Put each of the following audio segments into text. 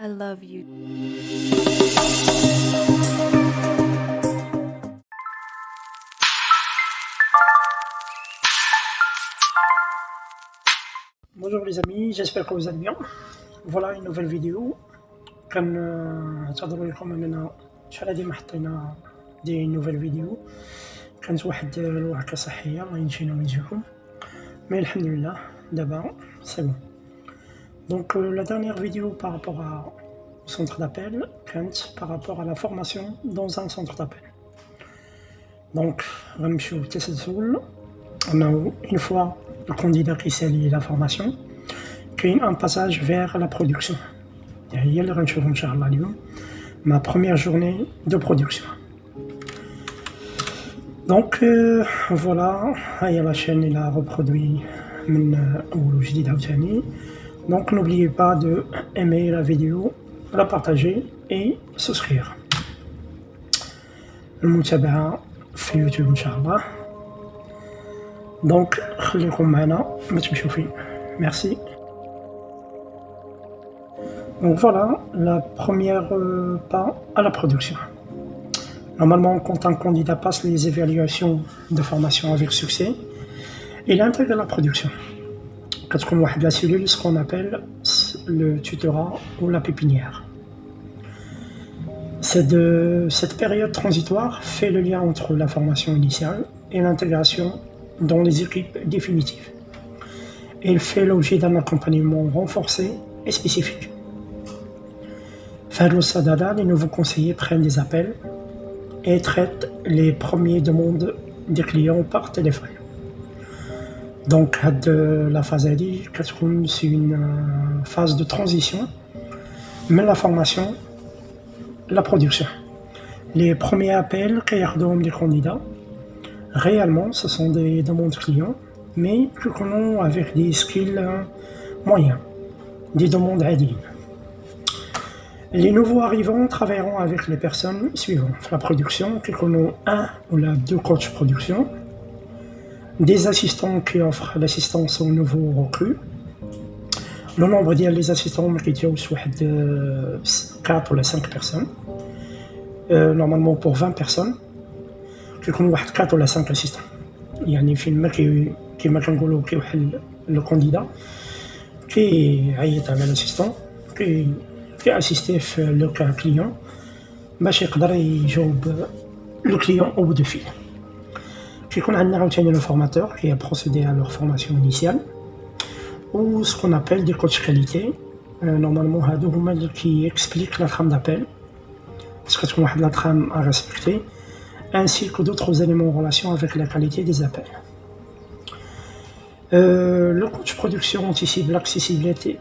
I love you. Bonjour les amis, j'espère que vous allez bien. Voilà une nouvelle vidéo. كنعتذر لكم اننا شحال هادي ما حطينا دي نوفيل فيديو، كانت واحد الوعكة صحية الله ينجينا وينجيكم، mais alhamdoulilah d'abord c'est bon. Donc la dernière vidéo par rapport au centre d'appel, par rapport à la formation dans un centre d'appel. Donc غنمشيو بالتسلسل. Une fois le candidat qui s'allie la formation, كاين un passage vers la production. هي اللي غنشوفو ان شاء الله اليوم ma première journée de production. Donc voilà, هيا la chaîne il a reproduit من اول وجديد عاوتاني. Donc n'oubliez pas de aimer la vidéo, la partager et souscrire. المتابعة في يوتيوب ان شاء الله. Donc خليكم معنا ما تمشيو فين. Merci. Donc voilà, la première pas à la production. Normalement, quand un candidat passe les évaluations de formation avec succès, il intègre la production. كتكون واحد la cellule, ce qu'on appelle le tutorat ou la pépinière. Cette période transitoire fait le lien entre la formation initiale et l'intégration dans les équipes définitives. Elle fait l'objet d'un accompagnement renforcé et spécifique. Faire Sadada, les nouveaux conseillers prennent des appels et traitent les premières demandes des clients par téléphone. Donc, la phase AD, c'est une phase de transition, mais la formation, la production. Les premiers appels des candidats, réellement, ce sont des demandes clients, mais que l'on avec des skills moyens, des demandes AD. Les nouveaux arrivants travailleront avec les personnes suivantes. La production, qui connaît un ou deux coachs production, des assistants qui offrent l'assistance aux nouveaux recrues. Le nombre des assistants soit 4 ou 5 personnes. Normalement pour 20 personnes, qui connaît 4 ou 5 assistants. يعني فين كما كنقولوا كيوحل le candidat كيعيط على l'assistant كيأسيستي في لو كان كليون باش يقدر يجاوب لو كليون او بو دو فيل. كيكون عندنا عاوتاني لو فورماتور كي بروسيدي à leur formation initiale ou ce qu'on appelle des coachs qualité. Normalement هادو هما اللي كيexpliquent la trame d'appel, parce que تكون واحد la trame à respecter, ainsi que d'autres éléments en relation avec la qualité des appels. Le coach production anticipe l'accessibilité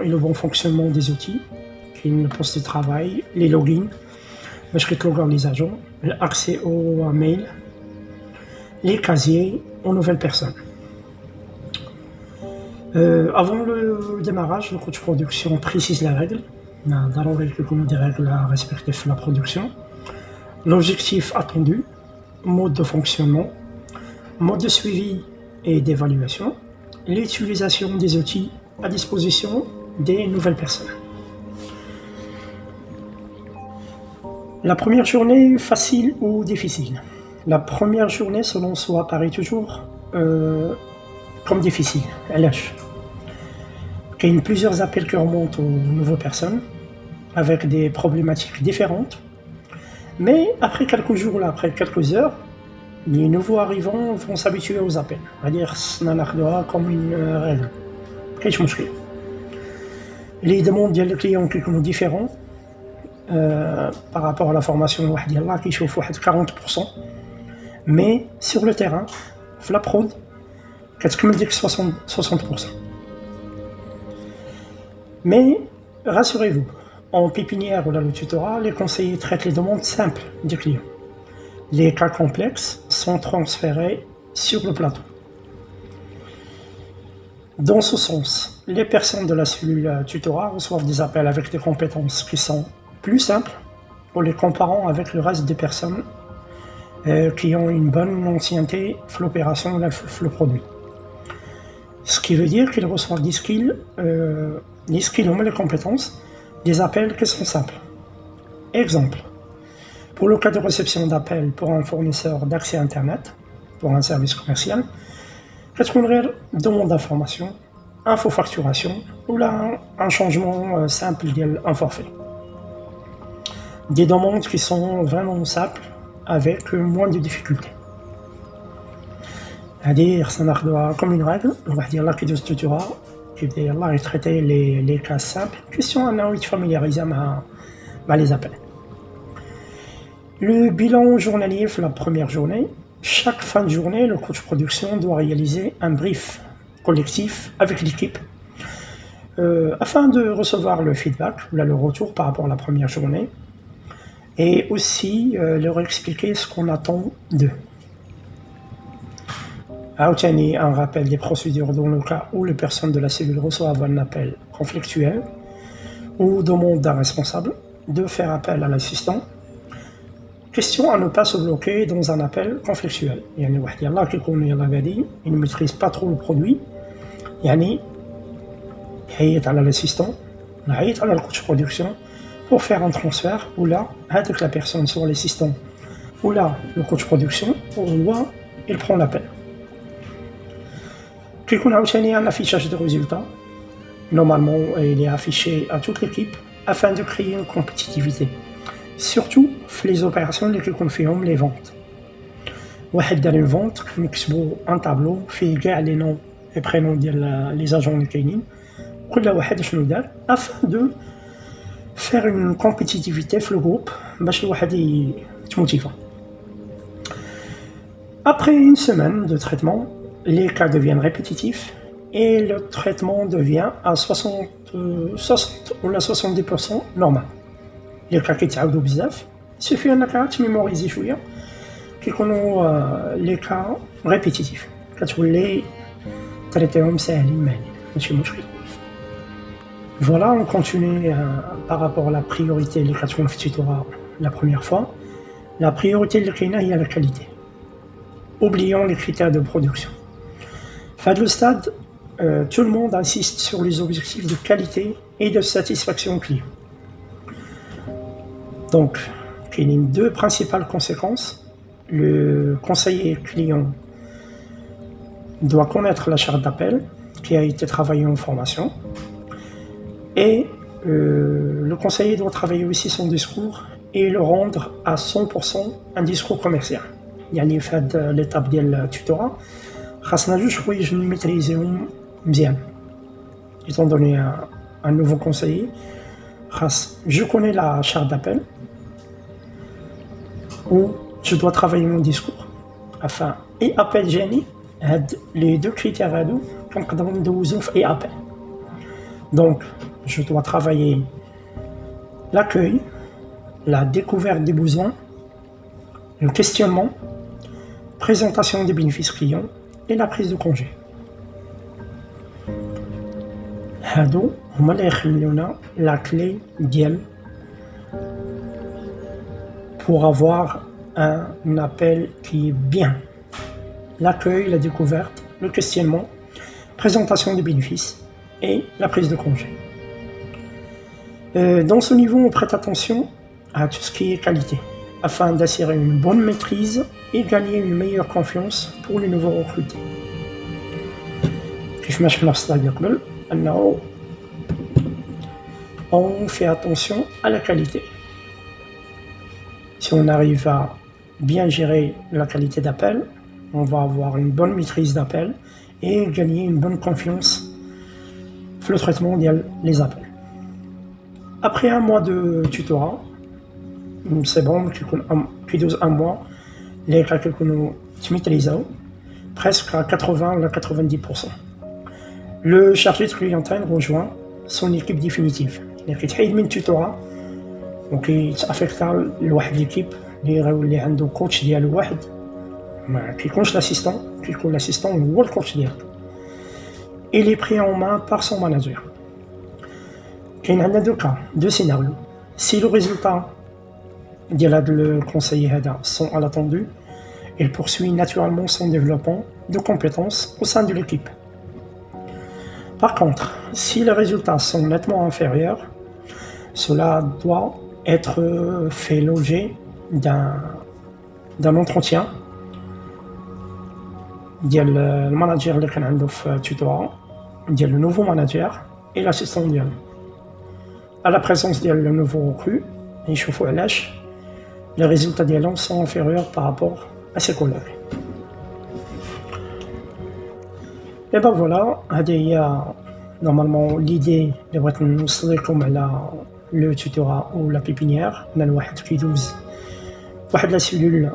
et le bon fonctionnement des outils, qui est le poste de travail, les logins, les agents, l'accès aux mails, les casiers aux nouvelles personnes. Avant le démarrage, le coach production précise la règle, des règles à respecter pour la production, l'objectif attendu, mode de fonctionnement, mode de suivi et d'évaluation, l'utilisation des outils à disposition des nouvelles personnes. La première journée, facile ou difficile? La première journée, selon soi, paraît toujours comme difficile. Il y a plusieurs appels qui remontent aux nouvelles personnes avec des problématiques différentes. Mais après quelques jours, après quelques heures, les nouveaux arrivants vont s'habituer aux appels. C'est-à-dire comme une règle. Les demandes des clients qui sont différents par rapport à la formation qui chauffe 40%, mais sur le terrain, la prod, 60%. Mais rassurez-vous, en pépinière ou dans le tutorat, les conseillers traitent les demandes simples des clients. Les cas complexes sont transférés sur le plateau. Dans ce sens, les personnes de la cellule tutorat reçoivent des appels avec des compétences qui sont plus simples en les comparant avec le reste des personnes qui ont une bonne ancienneté dans l'opération et le produit. Ce qui veut dire qu'il reçoit des skills, ou les compétences, des appels qui sont simples. Exemple, pour le cas de réception d'appel pour un fournisseur d'accès Internet, pour un service commercial, كتكون غير demande d'information, info-facturation ou là un changement simple d'un forfait. Des demandes qui sont vraiment simples avec moins de difficultés. هذه خصنا ناخذوها comme une règle. واحد يلاه كيدوز التوتورا كيبدا يلاه يتريتي les cas simples. Question انه يتفاميلياريزا مع les appels. Le bilan journalier pour la première journée. Chaque fin de journée, le coach production doit réaliser un brief collectif avec l'équipe afin de recevoir le feedback, le retour par rapport à la première journée et aussi leur expliquer ce qu'on attend d'eux. Un rappel des procédures dans le cas où les personnes de la cellule reçoivent un appel conflictuel ou demande d'un responsable de faire appel à l'assistant. Question à ne pas se bloquer dans un appel conflictuel. يعني واحد يلاه كيكون يلاه بادي il ne maîtrise pas trop le produit يعني يعيط على l'assistant يعيط على الكوتش برودكسيون pour faire un transfert ou là هذيك la personne soit l'assistant ou là le coach production هو il prend l'appel. كيكون عاوتاني un affichage de résultats. Normalement il est affiché à toute l'équipe afin de créer une compétitivité. Surtout les opérations اللي كيكون فيهم les ventes. واحد دار une vente كنكتبوا un tableau فيه كاع les noms et prénoms ديال les agents اللي كاينين كل واحد شنو دار afin de faire une compétitivité في le groupe باش الواحد يتموتيفا. Après une semaine de traitement, les cas deviennent répétitifs et le traitement devient à 60 ou 70% normal. Les cas كيتعاودوا بزاف suffit انك تميموريزي شويه كيكونوا les cas répétitifs كتولي تريتيهم ساهلين ماشي مشكل. Voilà, on continue par rapport à la priorité اللي كتكون في التيتورا la première fois. La priorité اللي كاينه هي la qualité. Oublions les critères de production. À ce stade, tout le monde insiste sur les objectifs de qualité et de satisfaction client. Donc, il y a deux principales conséquences. Le conseiller client doit connaître la charte d'appel qui a été travaillée en formation et le conseiller doit travailler aussi son discours et le rendre à 100% un discours commercial. يعني في هذه l'étape ديال التوتورا خاصنا جوج حوايج نميتريزيهم مزيان. Étant donné un nouveau conseiller, je connais la charte d'appel où je dois travailler mon discours afin et appel génie les deux critères هادو كنقدروا ندوزو في اي appel. Donc je dois travailler l'accueil, la découverte des besoins, le questionnement, présentation des bénéfices clients et la prise de congé. هادو هما اللي يخليونا la clé ديال pour avoir un appel qui est bien. L'accueil, la découverte, le questionnement, présentation des bénéfices et la prise de congé. Dans ce niveau, on prête attention à tout ce qui est qualité, afin d'assurer une bonne maîtrise et gagner une meilleure confiance pour les nouveaux recrutés. كيفما شفنا في السلايد قبل أنه on fait attention à la qualité. Si on arrive à bien gérer la qualité d'appel, on va avoir une bonne maîtrise d'appel et gagner une bonne confiance dans le traitement des appels. Après un mois de tutorat, c'est bon, qui dose un mois, les cas que nous maîtrisons, presque à 80 à 90%. Le chargé de clientèle rejoint son équipe définitive. Il y a une tutorat, donc il affecte l'équipe, اللي عنده كوتش ديالو واحد ما كيكونش l'assistant, كيكون l'assistant هو الكوتش ديالو. Il est pris en main par son manager. كاين عندنا deux scénarios. Si le résultat ديال هذا الكونسيي هذا sont à l'attendu, il poursuit naturellement son développement de compétences au sein de l'équipe. Par contre, si les résultats sont nettement inférieurs, cela doit être fait l'objet d'un entretien ديال الماناجير اللي كان عنده في التوتورا ديال le nouveau manager et l'assistant ديالو à la présence ديال le nouveau recrue يشوفوا علاش les résultats ديالهم sont inférieurs par rapport à ses collègues. Et ben voilà, هذه هي normalement l'idée اللي بغيت نوصل لكم على لو tutorat ou la pépinière. On a الواحد كيدوز واحد la cellule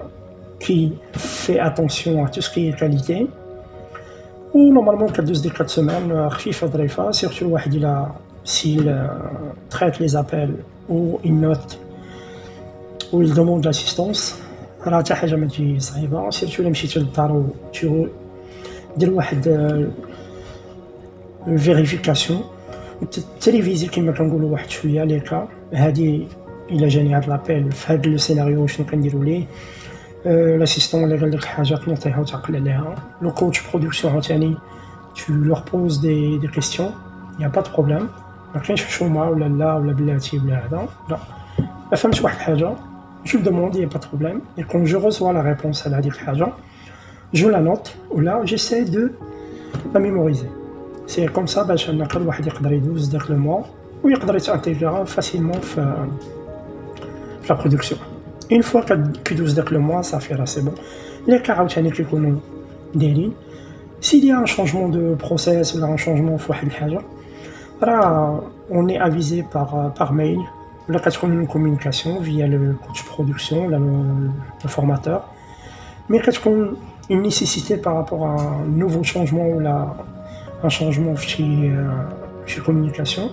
qui fait attention à tout ce qui est qualité ou normalement كدوز ديك 4 semaines خفيفة ظريفة surtout الواحد إلا s'il traite les appels ou il note ou il demande l'assistance راه حتى حاجة ما تجي صعيبة surtout إلا مشيتو للدار و دير واحد vérification تريفيزي كيما كنقولوا واحد شوية ليكا هادي إلا جاني هاد لابيل في هاد لو سيناريو شنو كنديرو ليه l'assistant اللي قال لك حاجة تنوطيها وتعقل عليها لو كوتش برودكسيون عاوتاني tu leur poses des questions y a pas de problème ما كاينش حشومة ولا لا ولا بلاتي ولا هذا لا ما فهمتش واحد الحاجة je le demande y a pas de problème et quand je reçois la réponse على هاديك الحاجة je la note ou là j'essaie de la mémoriser. C'est comme ça باش نقدر واحد يقدر يدوز داك لو موا ويقدر يتانتيغرا فاسيلمون في la production. Une fois كيدوز داك لو موا صافي راه سي بون. لي كا عاوتاني كيكونوا دايرين s'il y a un changement de process ولا un changement في واحد الحاجة راه on est avisé par mail ولا كتكون une communication via le coach production ولا le formateur mais كتكون une nécessité par rapport à un nouveau changement ou un changement chez communication,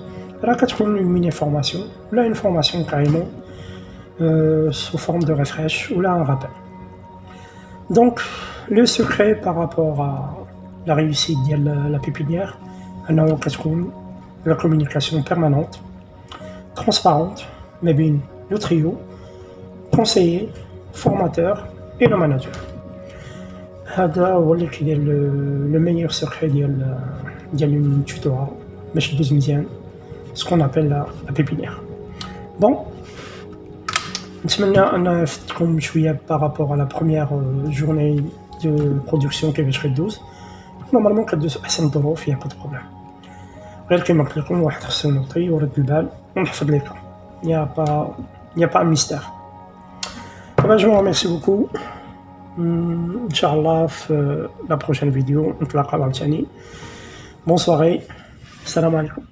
là كتكون une mini formation, là une formation carrément sous forme de refresh ou là un rappel. Donc le secret par rapport à la réussite de la pépinière, أنه كتكون la communication permanente, transparente, mais bien le trio, conseiller, formateur et le manager. هذا هو اللي كيدير لو ميور سيكري ديال اون توتورا باش دوز مزيان سكون ابل لا بيبينيير. بون نتمنى ان فدتكم شويه بارابور على بروميير جورني دو برودكسيون كيفاش كدوز. نورمالمون كدوز احسن الظروف فيها با دو بروبليم غير كيما قلت لكم واحد خصو ينوطي ويرد البال ونحفظ ليكم يا با ميستير. طبعا جو ريميرسي بوكو ان شاء الله في لا بروشين فيديو نتلاقاو عاوتاني. بون سواري السلام عليكم.